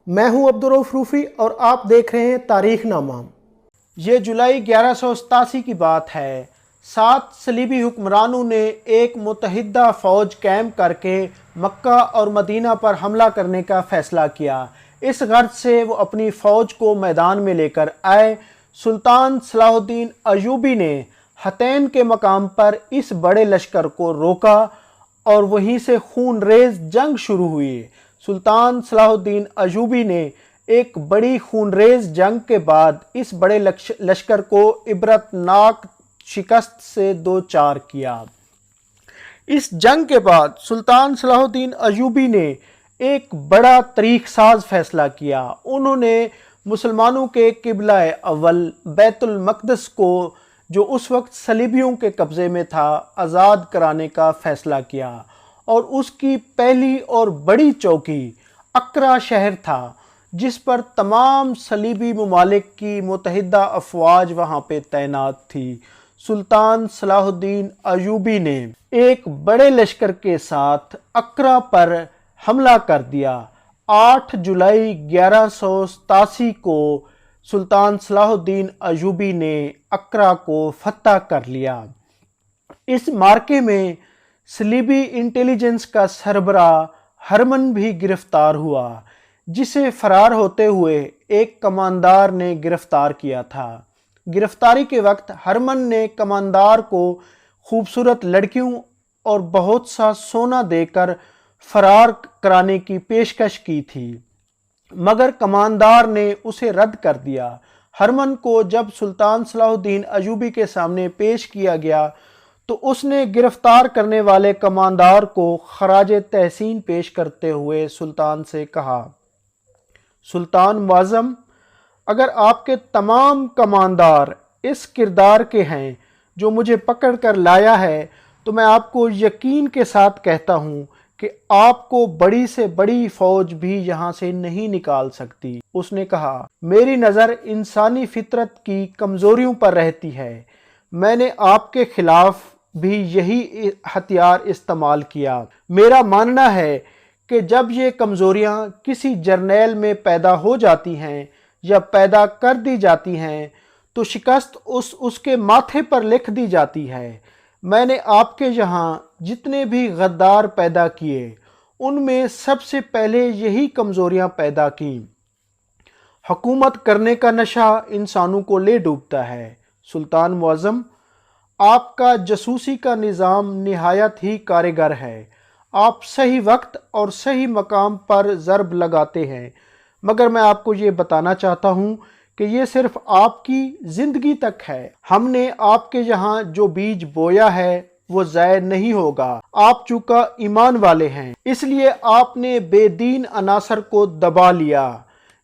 میں ہوں عبدالرؤف روفی اور آپ دیکھ رہے ہیں تاریخ نامہ۔ یہ جولائی 1187 کی بات ہے۔ 7 صلیبی حکمرانوں نے ایک متحدہ فوج قائم کر کے مکہ اور مدینہ پر حملہ کرنے کا فیصلہ کیا۔ اس غرض سے وہ اپنی فوج کو میدان میں لے کر آئے۔ سلطان صلاح الدین ایوبی نے حطین کے مقام پر اس بڑے لشکر کو روکا اور وہیں سے خون ریز جنگ شروع ہوئی۔ سلطان صلاح الدین ایوبی نے ایک بڑی خون ریز جنگ کے بعد اس بڑے لشکر کو عبرتناک شکست سے دوچار کیا۔ اس جنگ کے بعد سلطان صلاح الدین ایوبی نے ایک بڑا تاریخ ساز فیصلہ کیا۔ انہوں نے مسلمانوں کے قبلہ اول بیت المقدس کو، جو اس وقت صلیبیوں کے قبضے میں تھا، آزاد کرانے کا فیصلہ کیا، اور اس کی پہلی اور بڑی چوکی اقرا شہر تھا، جس پر تمام صلیبی ممالک کی متحدہ افواج وہاں پہ تعینات تھی۔ سلطان صلاح الدین ایوبی نے ایک بڑے لشکر کے ساتھ اقرا پر حملہ کر دیا۔ 8 جولائی 1187 کو سلطان صلاح الدین ایوبی نے اقرا کو فتح کر لیا۔ اس مارکے میں صلیبی انٹیلیجنس کا سربراہ ہرمن بھی گرفتار ہوا، جسے فرار ہوتے ہوئے ایک کماندار نے گرفتار کیا تھا۔ گرفتاری کے وقت ہرمن نے کماندار کو خوبصورت لڑکیوں اور بہت سا سونا دے کر فرار کرانے کی پیشکش کی تھی، مگر کماندار نے اسے رد کر دیا۔ ہرمن کو جب سلطان صلاح الدین ایوبی کے سامنے پیش کیا گیا تو اس نے گرفتار کرنے والے کماندار کو خراج تحسین پیش کرتے ہوئے سلطان سے کہا، سلطان معظم، اگر آپ کے تمام کماندار اس کردار کے ہیں جو مجھے پکڑ کر لایا ہے، تو میں آپ کو یقین کے ساتھ کہتا ہوں کہ آپ کو بڑی سے بڑی فوج بھی یہاں سے نہیں نکال سکتی۔ اس نے کہا، میری نظر انسانی فطرت کی کمزوریوں پر رہتی ہے۔ میں نے آپ کے خلاف بھی یہی ہتھیار استعمال کیا۔ میرا ماننا ہے کہ جب یہ کمزوریاں کسی جرنیل میں پیدا ہو جاتی ہیں یا پیدا کر دی جاتی ہیں تو شکست اس کے ماتھے پر لکھ دی جاتی ہے۔ میں نے آپ کے یہاں جتنے بھی غدار پیدا کیے، ان میں سب سے پہلے یہی کمزوریاں پیدا کی۔ حکومت کرنے کا نشہ انسانوں کو لے ڈوبتا ہے۔ سلطان معظم، آپ کا جاسوسی کا نظام نہایت ہی کارگر ہے۔ آپ صحیح وقت اور صحیح مقام پر ضرب لگاتے ہیں، مگر میں آپ کو یہ بتانا چاہتا ہوں کہ یہ صرف آپ کی زندگی تک ہے۔ ہم نے آپ کے یہاں جو بیج بویا ہے وہ ضائع نہیں ہوگا۔ آپ چونکہ ایمان والے ہیں، اس لیے آپ نے بے دین عناصر کو دبا لیا،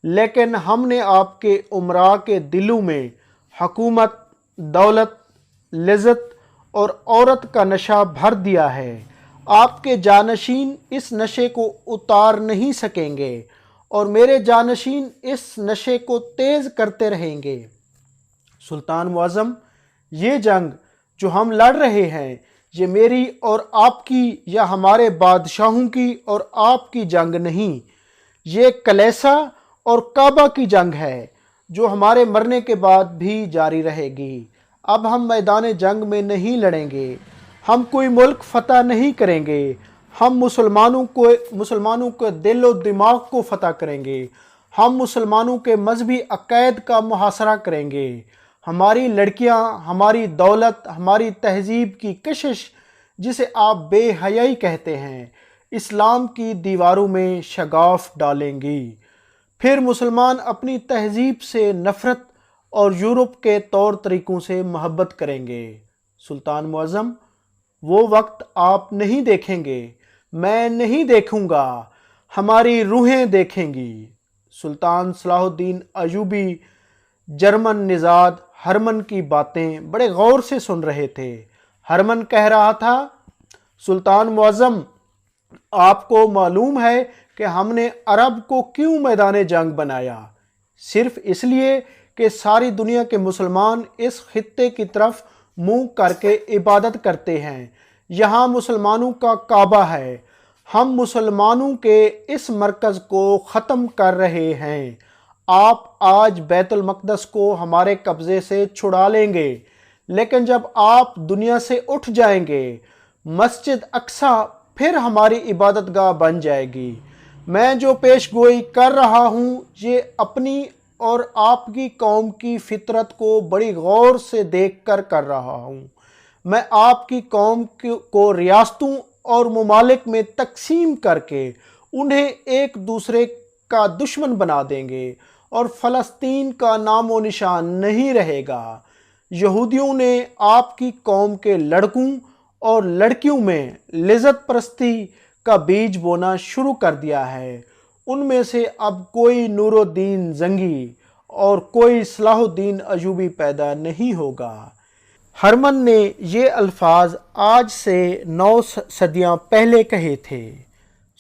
لیکن ہم نے آپ کے امراء کے دلوں میں حکومت، دولت، لذت اور عورت کا نشہ بھر دیا ہے۔ آپ کے جانشین اس نشے کو اتار نہیں سکیں گے اور میرے جانشین اس نشے کو تیز کرتے رہیں گے۔ سلطان معظم، یہ جنگ جو ہم لڑ رہے ہیں، یہ میری اور آپ کی یا ہمارے بادشاہوں کی اور آپ کی جنگ نہیں، یہ کلیسا اور کعبہ کی جنگ ہے، جو ہمارے مرنے کے بعد بھی جاری رہے گی۔ اب ہم میدان جنگ میں نہیں لڑیں گے، ہم کوئی ملک فتح نہیں کریں گے، ہم مسلمانوں کے دل و دماغ کو فتح کریں گے، ہم مسلمانوں کے مذہبی عقائد کا محاصرہ کریں گے۔ ہماری لڑکیاں، ہماری دولت، ہماری تہذیب کی کشش، جسے آپ بے حیائی کہتے ہیں، اسلام کی دیواروں میں شگاف ڈالیں گی۔ پھر مسلمان اپنی تہذیب سے نفرت اور یورپ کے طور طریقوں سے محبت کریں گے۔ سلطان معظم، وہ وقت آپ نہیں دیکھیں گے، میں نہیں دیکھوں گا، ہماری روحیں دیکھیں گی۔ سلطان صلاح الدین ایوبی جرمن نژاد ہرمن کی باتیں بڑے غور سے سن رہے تھے۔ ہرمن کہہ رہا تھا، سلطان معظم، آپ کو معلوم ہے کہ ہم نے عرب کو کیوں میدان جنگ بنایا؟ صرف اس لیے کہ ساری دنیا کے مسلمان اس خطے کی طرف منہ کر کے عبادت کرتے ہیں۔ یہاں مسلمانوں کا کعبہ ہے، ہم مسلمانوں کے اس مرکز کو ختم کر رہے ہیں۔ آپ آج بیت المقدس کو ہمارے قبضے سے چھڑا لیں گے، لیکن جب آپ دنیا سے اٹھ جائیں گے، مسجد اقصیٰ پھر ہماری عبادت گاہ بن جائے گی۔ میں جو پیش گوئی کر رہا ہوں یہ اپنی اور آپ کی قوم کی فطرت کو بڑی غور سے دیکھ کر رہا ہوں۔ میں آپ کی قوم کو ریاستوں اور ممالک میں تقسیم کر کے انہیں ایک دوسرے کا دشمن بنا دیں گے اور فلسطین کا نام و نشان نہیں رہے گا۔ یہودیوں نے آپ کی قوم کے لڑکوں اور لڑکیوں میں لذت پرستی کا بیج بونا شروع کر دیا ہے۔ ان میں سے اب کوئی نور الدین زنگی اور کوئی صلاح الدین ایوبی پیدا نہیں ہوگا۔ ہرمن نے یہ الفاظ آج سے 9 صدیاں پہلے کہے تھے۔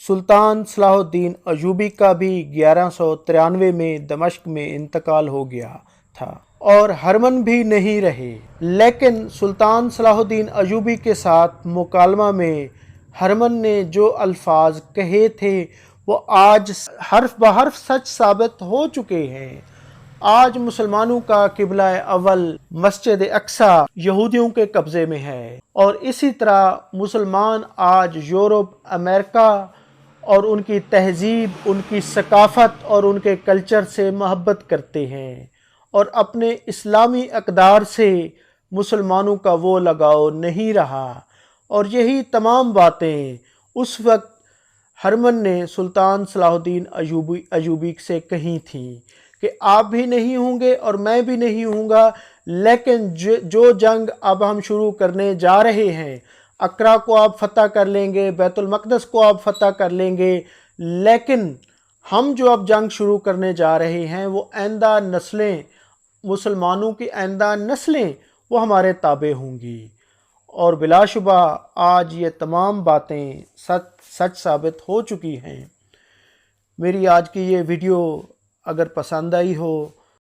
سلطان صلاح الدین ایوبی کا بھی 1193 میں دمشق میں انتقال ہو گیا تھا اور ہرمن بھی نہیں رہے، لیکن سلطان صلاح الدین ایوبی کے ساتھ مکالمہ میں ہرمن نے جو الفاظ کہے تھے وہ آج حرف بحرف سچ ثابت ہو چکے ہیں۔ آج مسلمانوں کا قبلہ اول مسجد اقصیٰ یہودیوں کے قبضے میں ہے، اور اسی طرح مسلمان آج یورپ، امریکہ اور ان کی تہذیب، ان کی ثقافت اور ان کے کلچر سے محبت کرتے ہیں، اور اپنے اسلامی اقدار سے مسلمانوں کا وہ لگاؤ نہیں رہا۔ اور یہی تمام باتیں اس وقت ہرمن نے سلطان صلاح الدین ایوبی سے کہی تھیں کہ آپ بھی نہیں ہوں گے اور میں بھی نہیں ہوں گا، لیکن جو جنگ اب ہم شروع کرنے جا رہے ہیں، اقرا کو آپ فتح کر لیں گے، بیت المقدس کو آپ فتح کر لیں گے، لیکن ہم جو اب جنگ شروع کرنے جا رہے ہیں وہ آئندہ نسلیں، مسلمانوں کی آئندہ نسلیں وہ ہمارے تابع ہوں گی۔ اور بلا شبہ آج یہ تمام باتیں سچ ثابت ہو چکی ہیں۔ میری آج کی یہ ویڈیو اگر پسند آئی ہو